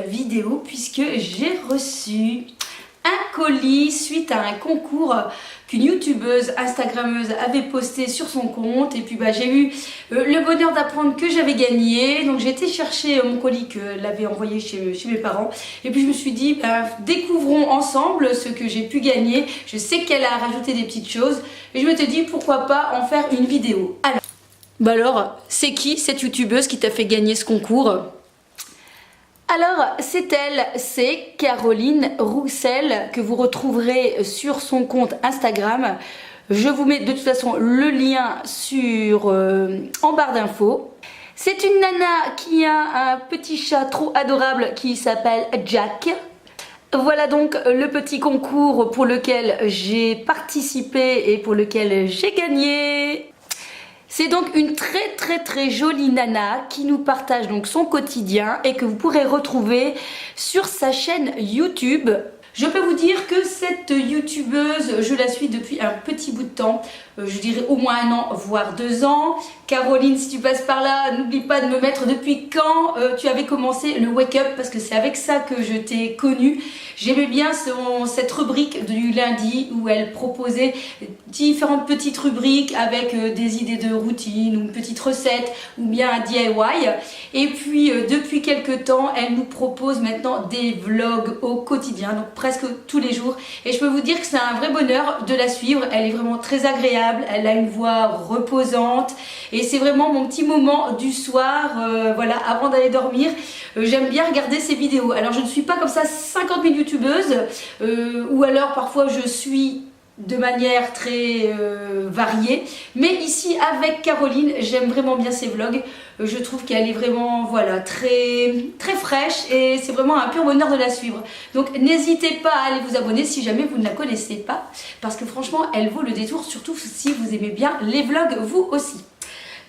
vidéo puisque j'ai reçu un colis suite à un concours qu'une youtubeuse, instagrammeuse avait posté sur son compte. Et puis j'ai eu le bonheur d'apprendre que j'avais gagné. Donc j'ai été chercher mon colis que l'avait envoyé chez mes parents. Et puis je me suis dit, découvrons ensemble ce que j'ai pu gagner. Je sais qu'elle a rajouté des petites choses. Et je me suis dit, pourquoi pas en faire une vidéo. Alors, c'est qui cette youtubeuse qui t'a fait gagner ce concours ? Alors, c'est elle, c'est Caroline Roussel, que vous retrouverez sur son compte Instagram. Je vous mets de toute façon le lien en barre d'infos. C'est une nana qui a un petit chat trop adorable qui s'appelle Jack. Voilà donc le petit concours pour lequel j'ai participé et pour lequel j'ai gagné. C'est donc une très jolie nana qui nous partage donc son quotidien et que vous pourrez retrouver sur sa chaîne YouTube. Je peux vous dire que cette youtubeuse, je la suis depuis un petit bout de temps, je dirais au moins 1 an, voire 2 ans. Caroline, si tu passes par là, n'oublie pas de me mettre depuis quand tu avais commencé le Wake Up, parce que c'est avec ça que je t'ai connue. J'aimais bien cette rubrique du lundi où elle proposait différentes petites rubriques avec des idées de routine ou une petite recette ou bien un DIY. Et puis depuis quelques temps, elle nous propose maintenant des vlogs au quotidien, donc presque tous les jours. Et je peux vous dire que c'est un vrai bonheur de la suivre. Elle est vraiment très agréable, elle a une voix reposante et c'est vraiment mon petit moment du soir, voilà, avant d'aller dormir. J'aime bien regarder ses vidéos. Alors je ne suis pas comme ça 50 000 youtubeuses ou alors parfois je suis de manière très variée, mais ici avec Caroline, j'aime vraiment bien ses vlogs. Je trouve qu'elle est vraiment, voilà, très fraîche et c'est vraiment un pur bonheur de la suivre. Donc n'hésitez pas à aller vous abonner si jamais vous ne la connaissez pas, parce que franchement elle vaut le détour, surtout si vous aimez bien les vlogs vous aussi.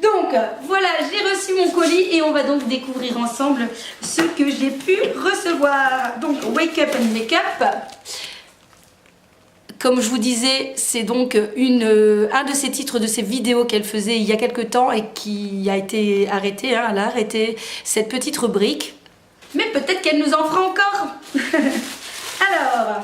Donc voilà, j'ai reçu mon colis et on va donc découvrir ensemble ce que j'ai pu recevoir. Donc Wake Up and Make Up. Comme je vous disais, c'est donc un de ces titres de ces vidéos qu'elle faisait il y a quelques temps et qui a été arrêté. Elle a arrêté cette petite rubrique. Mais peut-être qu'elle nous en fera encore. Alors,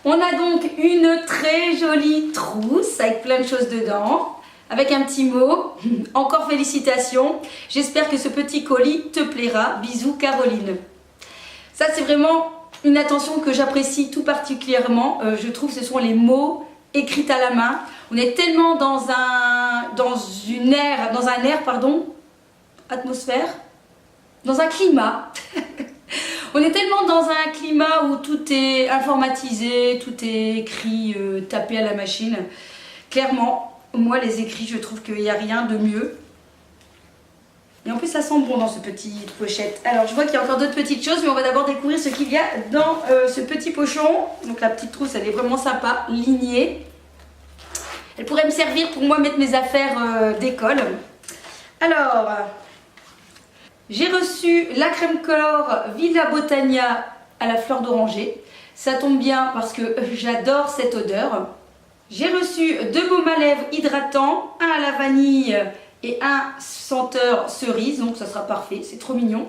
on a donc une très jolie trousse avec plein de choses dedans. Avec un petit mot, encore félicitations. J'espère que ce petit colis te plaira. Bisous Caroline. Ça c'est vraiment une attention que j'apprécie tout particulièrement. Je trouve que ce sont les mots écrits à la main. On est tellement dans un climat. On est tellement dans un climat où tout est informatisé, tout est écrit, tapé à la machine. Clairement, moi les écrits, je trouve qu'il n'y a rien de mieux. Et en plus ça sent bon dans ce petit pochette. Alors je vois qu'il y a encore d'autres petites choses, mais on va d'abord découvrir ce qu'il y a dans ce petit pochon. Donc la petite trousse, elle est vraiment sympa, lignée. Elle pourrait me servir pour moi mettre mes affaires d'école. Alors, j'ai reçu la crème color Villa Botania à la fleur d'oranger. Ça tombe bien parce que j'adore cette odeur. J'ai reçu 2 baumes à lèvres hydratants, un à la vanille et un senteur cerise, donc ça sera parfait, c'est trop mignon.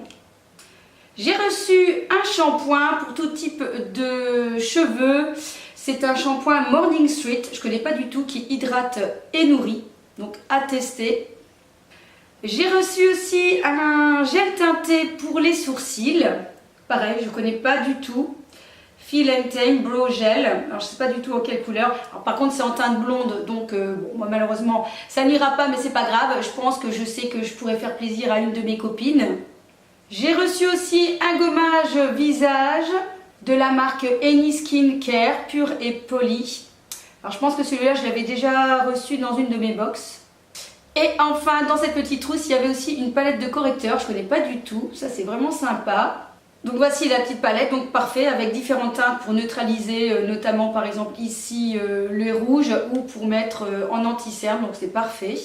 J'ai reçu un shampoing pour tout type de cheveux. C'est un shampoing Morning Street, je ne connais pas du tout, qui hydrate et nourrit, donc à tester. J'ai reçu aussi un gel teinté pour les sourcils, pareil, je ne connais pas du tout. Feel and Tame Brow Gel, alors je sais pas du tout en quelle couleur. Alors, par contre c'est en teinte blonde, donc bon, moi malheureusement ça n'ira pas, mais c'est pas grave. Je pense que je sais que je pourrais faire plaisir à une de mes copines. J'ai reçu aussi un gommage visage de la marque Any Skin Care, pur et poli. Alors je pense que celui-là je l'avais déjà reçu dans une de mes box. Et enfin dans cette petite trousse il y avait aussi une palette de correcteurs, je connais pas du tout, ça c'est vraiment sympa. Donc voici la petite palette, donc parfait, avec différentes teintes pour neutraliser, notamment par exemple ici le rouge, ou pour mettre en anti-cerne, donc c'est parfait.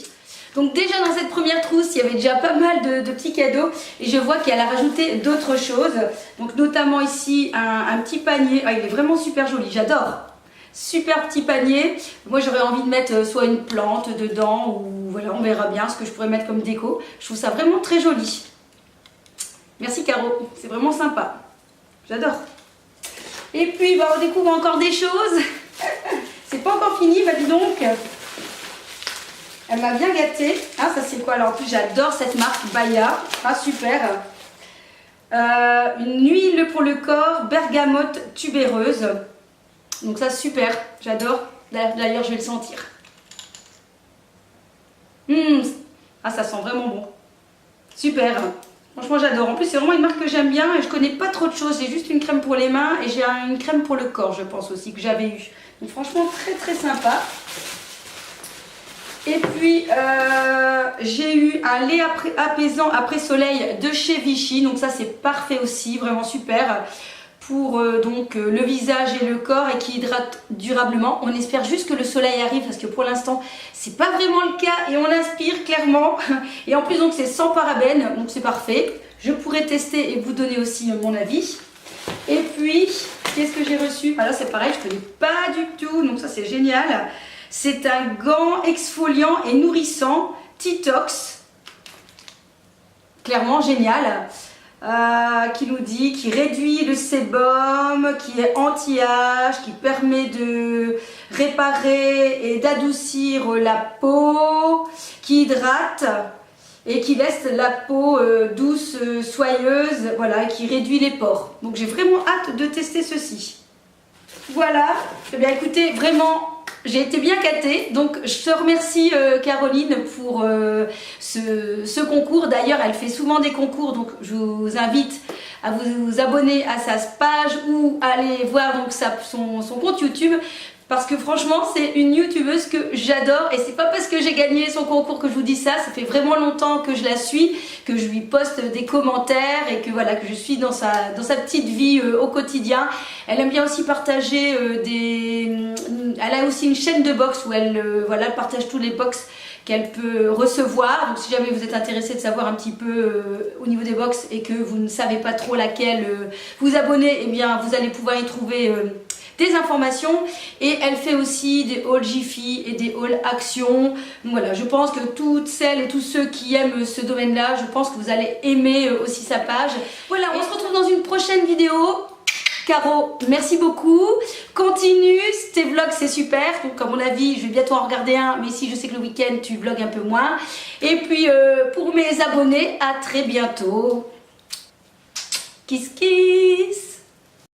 Donc déjà dans cette première trousse, il y avait déjà pas mal de petits cadeaux, et je vois qu'elle a rajouté d'autres choses. Donc notamment ici un petit panier, il est vraiment super joli, j'adore. Super petit panier, moi j'aurais envie de mettre soit une plante dedans, ou voilà, on verra bien ce que je pourrais mettre comme déco. Je trouve ça vraiment très joli. Merci Caro, c'est vraiment sympa. J'adore. Et puis bah, on découvre encore des choses. C'est pas encore fini, bah dis donc. Elle m'a bien gâtée. Ah ça c'est quoi? Alors en plus j'adore cette marque Baya. Ah super. Une huile pour le corps, bergamote tubéreuse. Donc ça super, j'adore. D'ailleurs je vais le sentir. Ah ça sent vraiment bon. Super. Franchement j'adore. En plus c'est vraiment une marque que j'aime bien et je connais pas trop de choses. J'ai juste une crème pour les mains et j'ai une crème pour le corps je pense aussi que j'avais eu. Donc franchement très très sympa. Et puis j'ai eu un lait apaisant après soleil de chez Vichy. Donc ça c'est parfait aussi, vraiment super. Pour donc le visage et le corps et qui hydrate durablement. On espère juste que le soleil arrive parce que pour l'instant c'est pas vraiment le cas et on inspire clairement. Et en plus donc c'est sans parabènes, donc c'est parfait. Je pourrais tester et vous donner aussi mon avis. Et puis qu'est-ce que j'ai reçu? Ah là c'est pareil, je connais pas du tout, donc ça c'est génial. C'est un gant exfoliant et nourrissant Titox. Clairement génial. Qui nous dit qui réduit le sébum, qui est anti-âge, qui permet de réparer et d'adoucir la peau, qui hydrate et qui laisse la peau douce, soyeuse, voilà, qui réduit les pores. Donc j'ai vraiment hâte de tester ceci. Voilà, eh bien écoutez, vraiment j'ai été bien gâtée, donc je te remercie Caroline pour ce concours. D'ailleurs elle fait souvent des concours, donc je vous invite à vous abonner à sa page ou à aller voir donc son compte YouTube. Parce que franchement c'est une youtubeuse que j'adore et c'est pas parce que j'ai gagné son concours que je vous dis ça. Ça fait vraiment longtemps que je la suis, que je lui poste des commentaires et que voilà, que je suis dans sa petite vie au quotidien. Elle aime bien aussi partager elle a aussi une chaîne de boxe où elle voilà, partage tous les box qu'elle peut recevoir. Donc si jamais vous êtes intéressé de savoir un petit peu au niveau des box et que vous ne savez pas trop laquelle vous abonner, eh bien vous allez pouvoir y trouver des informations. Et elle fait aussi des hauls Jiffy et des hauls Action. Donc voilà, je pense que toutes celles et tous ceux qui aiment ce domaine là, je pense que vous allez aimer aussi sa page. Voilà, on se retrouve dans une prochaine vidéo. Caro, merci beaucoup. Continue, tes vlogs c'est super. Donc à mon avis, je vais bientôt en regarder un. Mais si je sais que le week-end tu vlogs un peu moins. Et puis pour mes abonnés, à très bientôt. Kiss kiss.